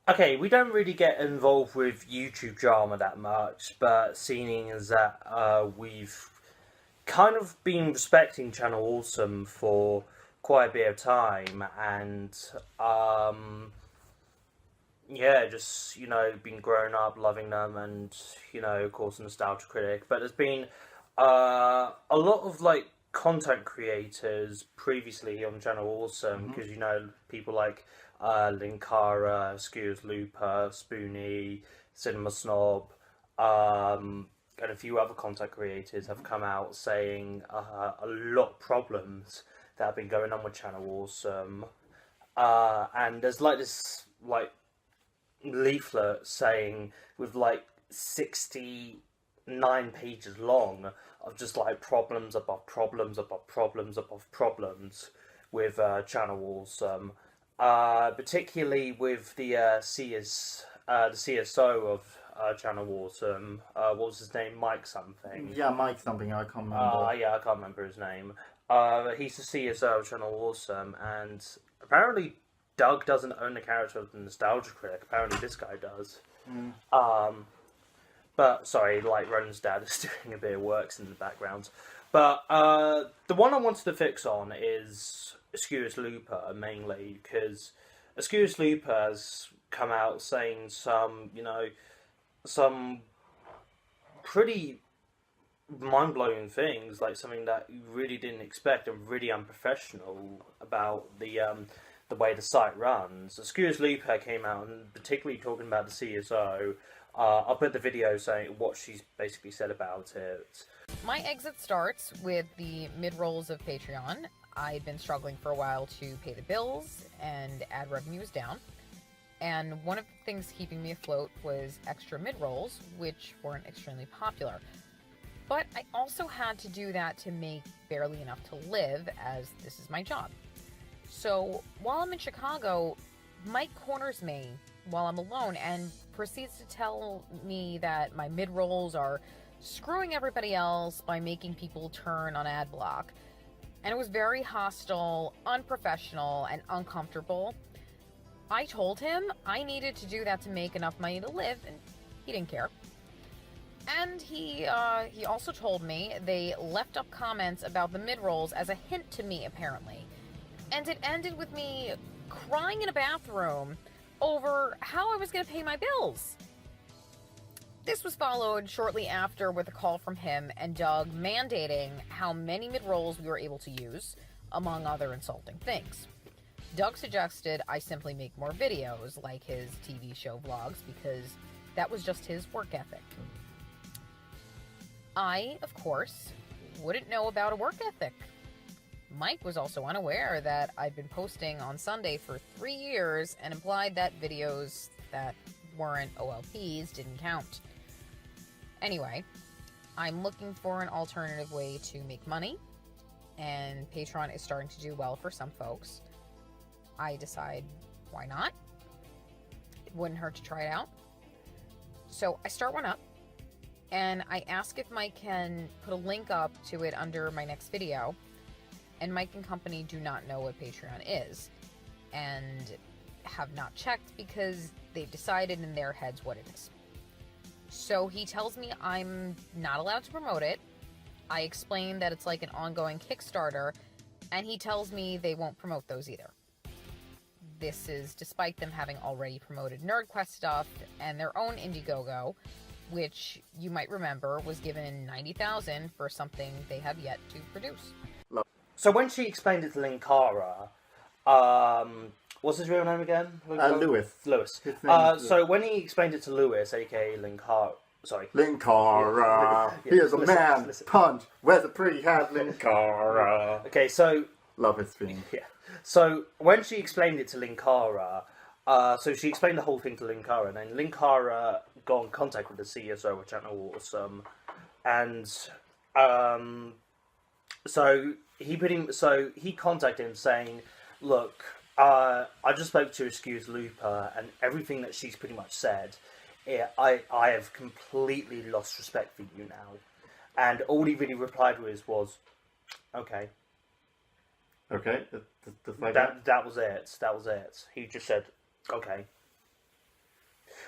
Okay, we don't really get involved with YouTube drama that much, but seeing as that we've kind of been respecting Channel Awesome for quite a bit of time, and yeah, just been growing up loving them, and of course, a nostalgia critic. But there's been a lot of like content creators previously on Channel Awesome Hmm. because people like Linkara, Skewers Looper, Spoonie, Cinema Snob, and a few other content creators have come out saying a lot of problems that have been going on with Channel Awesome. And there's like this like leaflet saying with like 69 pages long of just like problems above problems above problems above problems with Channel Awesome, particularly with the CSO of Channel Awesome. What was his name? Mike something. Yeah, Mike something, I can't remember. Yeah, I can't remember his name. He's the CSO of Channel Awesome, and apparently Doug doesn't own the character of the Nostalgia Critic. Apparently this guy does. Mm. Um, but sorry, like Roland's dad is doing a bit of works in the background. But the one I wanted to fix on is Skewers Looper mainly because Skewers Looper has come out saying some pretty mind blowing things, like something that you really didn't expect and really unprofessional about the way the site runs. The Skewers Looper came out and particularly talking about the CSO. I'll put the video saying what she's basically said about it. My exit starts with the mid-rolls of Patreon. I'd been struggling for a while to pay the bills, and ad revenue was down. And one of the things keeping me afloat was extra mid-rolls, which weren't extremely popular. But I also had to do that to make barely enough to live, as this is my job. So while I'm in Chicago, Mike corners me while I'm alone and proceeds to tell me that my mid-rolls are screwing everybody else by making people turn on ad block. And it was very hostile, unprofessional, and uncomfortable. I told him I needed to do that to make enough money to live, and he didn't care. And he also told me they left up comments about the mid-rolls as a hint to me, apparently. And it ended with me crying in a bathroom over how I was going to pay my bills. This was followed shortly after with a call from him and Doug mandating how many mid-rolls we were able to use, among other insulting things. Doug suggested I simply make more videos, like his TV show vlogs, because that was just his work ethic. I, of course, wouldn't know about a work ethic. Mike was also unaware that I'd been posting on Sunday for 3 years and implied that videos that weren't OLPs didn't count. Anyway, I'm looking for an alternative way to make money, and Patreon is starting to do well for some folks. I decide, why not? It wouldn't hurt to try it out. So I start one up, and I ask if Mike can put a link up to it under my next video. And Mike and company do not know what Patreon is, and have not checked because they've decided in their heads what it is. So he tells me I'm not allowed to promote it. I explain that it's like an ongoing Kickstarter, and he tells me they won't promote those either. This is despite them having already promoted NerdQuest stuff and their own Indiegogo, which you might remember was given $90,000 for something they have yet to produce. So when she explained it to Linkara, what's his real name again? Lewis. Lewis. His name is So when he explained it to Lewis, aka Linkara, sorry. Linkara. Yeah, Here's a listen, man. listen. Punch. Where's the pretty hat, Linkara? Okay, so Love his theme. yeah, so when she explained it to Linkara, so she explained the whole thing to Linkara, and then Linkara got in contact with the CSO of Channel Awesome, and so he contacted him saying, "Look, I just spoke to Skewers Looper, and everything that she's pretty much said, I have completely lost respect for you now." And all he really replied with was, "Okay." Okay, just like that. That was it. That was it. He just said, "Okay."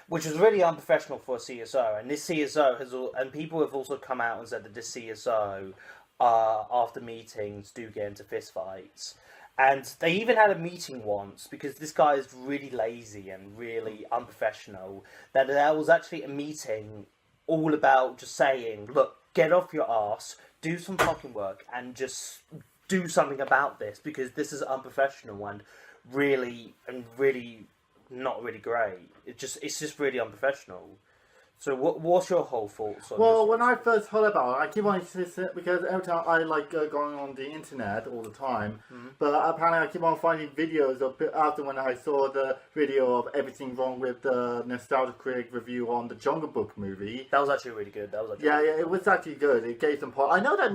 which was really unprofessional for a CSO. And this CSO and people have also come out and said that this CSO, after meetings, do get into fistfights. And they even had a meeting once, because this guy is really lazy and really unprofessional, that there was actually a meeting all about just saying, look, get off your arse, do some fucking work, and just do something about this, because this is unprofessional and really not really great. It's just really unprofessional. So what's your whole thoughts on Well, this? when I first heard about it, I keep on because every time I like going on the internet all the time, but apparently I keep on finding videos of after when I saw the video of everything wrong with the Nostalgia Critic review on the Jungle Book movie. That was actually really good. Yeah, it was actually good. It gave some part. I know that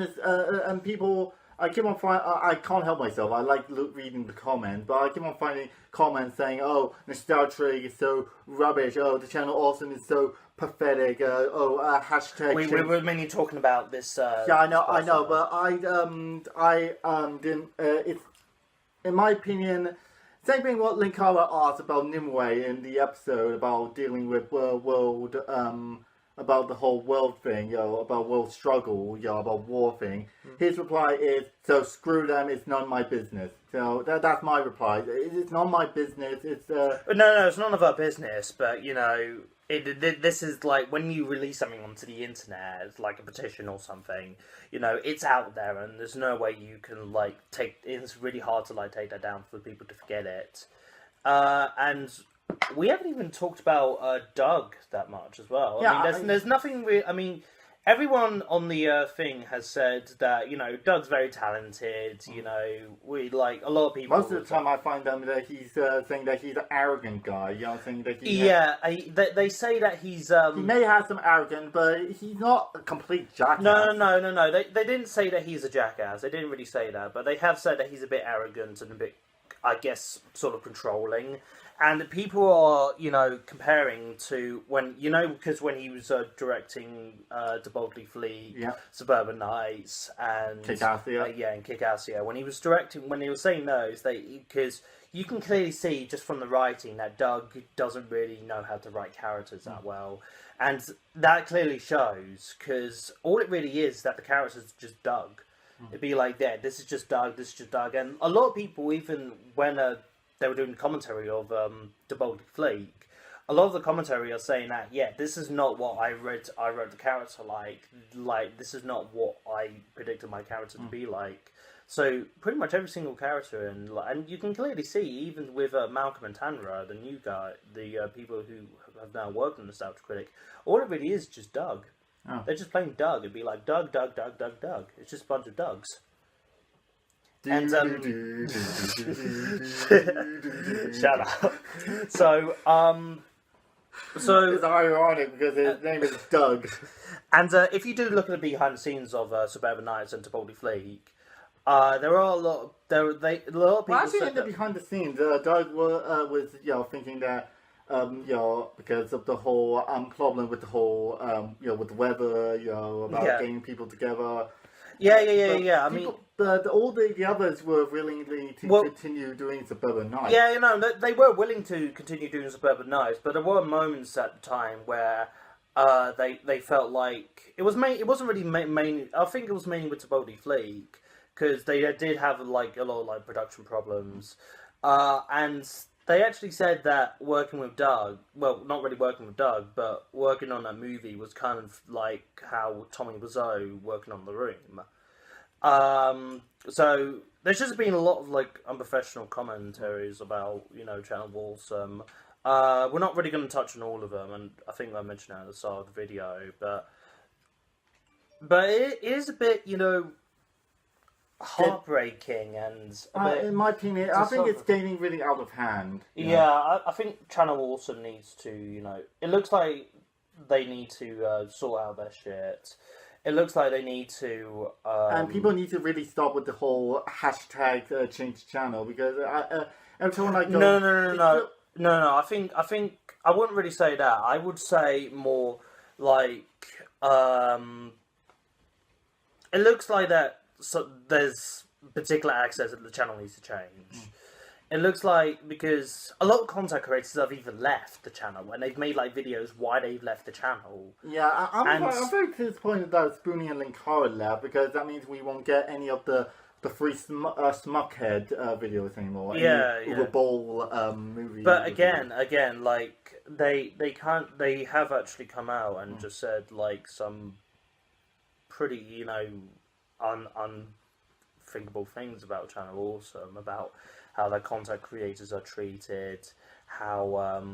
and people. I keep on finding. I can't help myself. I like reading the comments, but I keep on finding comments saying, "Oh, Nostalgia Critic is so rubbish. Oh, the channel Awesome is so pathetic. Hashtag." We were mainly talking about this. Yeah, I know, but I didn't. It's in my opinion, same thing what Linkara asked about Nimue in the episode about dealing with world about the whole world thing, about world struggle, about war thing. His reply is, so screw them, it's none of my business. So that's my reply. It's not my business, it's... No, it's none of our business, but, this is like, when you release something onto the internet, it's like a petition or something, it's out there, and there's no way you can, it's really hard to, take that down for people to forget it. And... we haven't even talked about Doug that much as well. There's nothing really... everyone on the thing has said that, Doug's very talented, we like... a lot of people... Most of the time I find them that he's saying that he's an arrogant guy, saying that he... they say that he's... he may have some arrogance, but he's not a complete jackass. No. They didn't say that he's a jackass. They didn't really say that, but they have said that he's a bit arrogant and a bit, I guess, sort of controlling. And people are, comparing to when, because when he was directing To Boldly Flee, Suburban Nights, and... Kick-Ass-Ya. and Kick-Ass-Ya. When he was directing, when he was saying those, because you can clearly see just from the writing that Doug doesn't really know how to write characters that well. And that clearly shows, because all it really is that the characters are just Doug. It'd be like, this is just Doug, this is just Doug. And a lot of people, even when... they were doing commentary of To Boldly Flee. A lot of the commentary are saying that, this is not what I wrote the character like. This is not what I predicted my character to be like. So, pretty much every single character, and you can clearly see, even with Malcolm and Tanra, the new guy, the people who have now worked on the Nostalgia Critic, all it really is just Doug. Oh. They're just playing Doug. It'd be like, Doug. It's just a bunch of Dougs. And shut up. So it's ironic because his name is Doug. And if you do look at the behind the scenes of Suburban Nights and To Boldly Flee, there are a lot of people. Well, actually, in the behind the scenes, Doug was thinking that because of the whole problem with the whole with the weather, about getting people together. Yeah. But all the others were willing to continue doing Suburban Nights. Yeah, they were willing to continue doing Suburban Nights, but there were moments at the time where they felt like it wasn't really mainly. I think it was mainly with To Boldly Flee, because they did have a lot of production problems, and they actually said that working with Doug, well, not really working with Doug, but working on that movie was kind of like how Tommy Wiseau working on The Room. So there's just been a lot of unprofessional commentaries about Channel Awesome. We're not really going to touch on all of them, and I think I mentioned it at the start of the video, but it is a bit heartbreaking and in my opinion, I think it's getting really out of hand. I think Channel Awesome needs to it looks like they need to sort out their shit. It looks like they need to... and people need to really stop with the whole hashtag change channel, because every time I go... No, I think I wouldn't really say that. I would say more like... it looks like that there's particular access that the channel needs to change. It looks like because a lot of content creators have even left the channel and they've made like videos why they've left the channel. Yeah, I'm very disappointed that Spoonie and Linkara left because that means we won't get any of the free Smuckhead videos anymore. Yeah, Uber Bowl movie. But again, like they have actually come out and just said like some pretty unthinkable things about Channel Awesome, about how their content creators are treated, how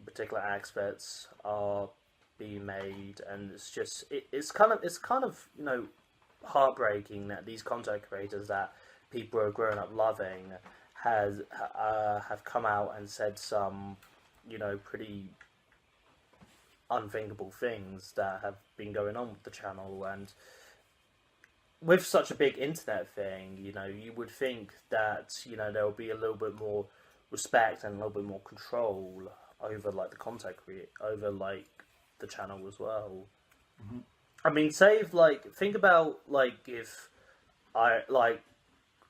particular aspects are being made, and it's just it's kind of heartbreaking that these content creators that people are grown up loving have come out and said some pretty unthinkable things that have been going on with the channel. And with such a big internet thing, you would think that there will be a little bit more respect and a little bit more control over like the content over like the channel as well. Mm-hmm. I mean, think about like if I like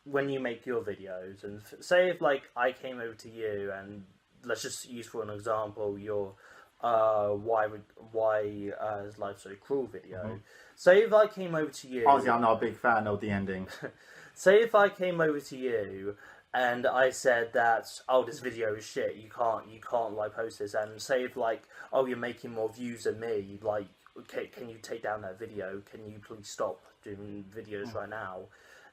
when you make your videos, and say if like I came over to you, and let's just use for an example your why is life so cruel video. Mm-hmm. Say if I came over to you. Obviously, I'm not a big fan of the ending. Say if I came over to you and I said that this video is shit, you can't like post this, and say if like you're making more views than me, like can you take down that video? Can you please stop doing videos right now?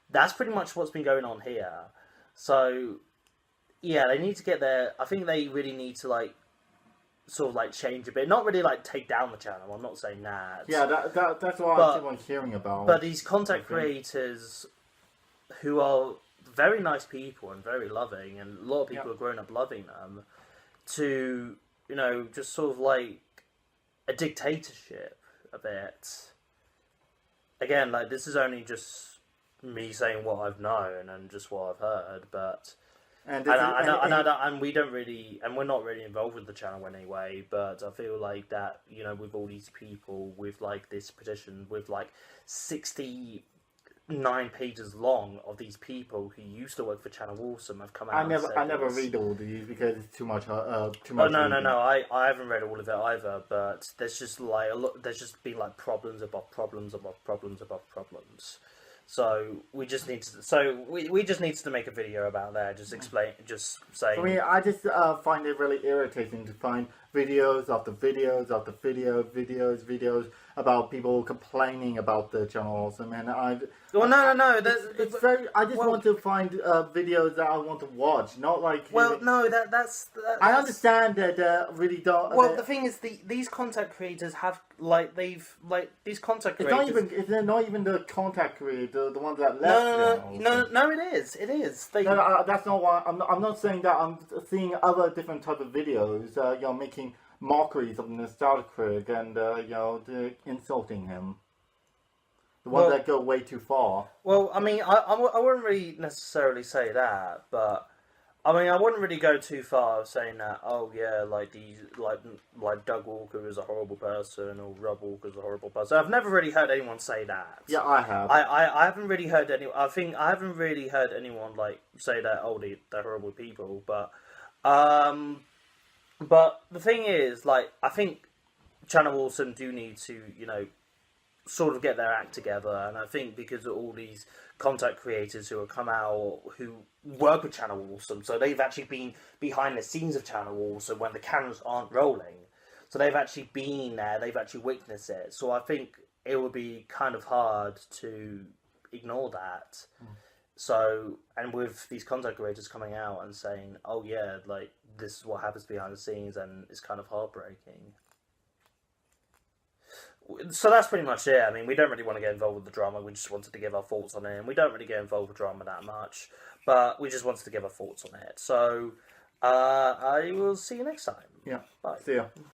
That's pretty much what's been going on here. So yeah, they need to get there. I think they really need to like sort of like change a bit, not really like take down the channel. I'm not saying that. Yeah, that's what I keep on hearing about. But these content creators who are very nice people and very loving, and a lot of people have grown up loving them, to just sort of like a dictatorship a bit. Again, like this is only just me saying what I've known and just what I've heard, but and we don't really, and we're not really involved with the channel anyway. But I feel like that with all these people, with like this petition, with like 69 pages long of these people who used to work for Channel Awesome have come out. I never read all these because it's too much. Too Oh much. no! I haven't read all of it either. But there's just like there's just been like problems above problems above problems above problems. So we just need to make a video about that. Just saying. For me, I just find it really irritating to find videos after videos after videos about people complaining about the Channel Awesome, and no. It's very. I just want to find videos that I want to watch, not like. Well, no, that's I understand that really don't. Well, the thing is, these content creators have these content creators. It's not even the content creator, the ones that left. No, it is. It is. That's not why. I'm not saying that. I'm seeing other different type of videos. Making mockeries of Nostalgia Critic and insulting him. The ones that go way too far. Well, I mean, I wouldn't really necessarily say that, but I mean, I wouldn't really go too far saying that. Oh yeah, like these, like Doug Walker is a horrible person, or Rob Walker is a horrible person. I've never really heard anyone say that. Yeah, I have. I haven't really heard any. I haven't really heard anyone like say that. Oh, they're horrible people, but. But the thing is, like, I think Channel Awesome do need to, sort of get their act together. And I think because of all these content creators who have come out, who work with Channel Awesome, so they've actually been behind the scenes of Channel Awesome when the cameras aren't rolling. So they've actually been there, they've actually witnessed it. So I think it would be kind of hard to ignore that. So, and with these content creators coming out and saying, oh yeah, like, this is what happens behind the scenes, and it's kind of heartbreaking. So that's pretty much it. I mean, we don't really want to get involved with the drama, we just wanted to give our thoughts on it, and we don't really get involved with drama that much, but we just wanted to give our thoughts on it. So, I will see you next time. Yeah. Bye. See ya.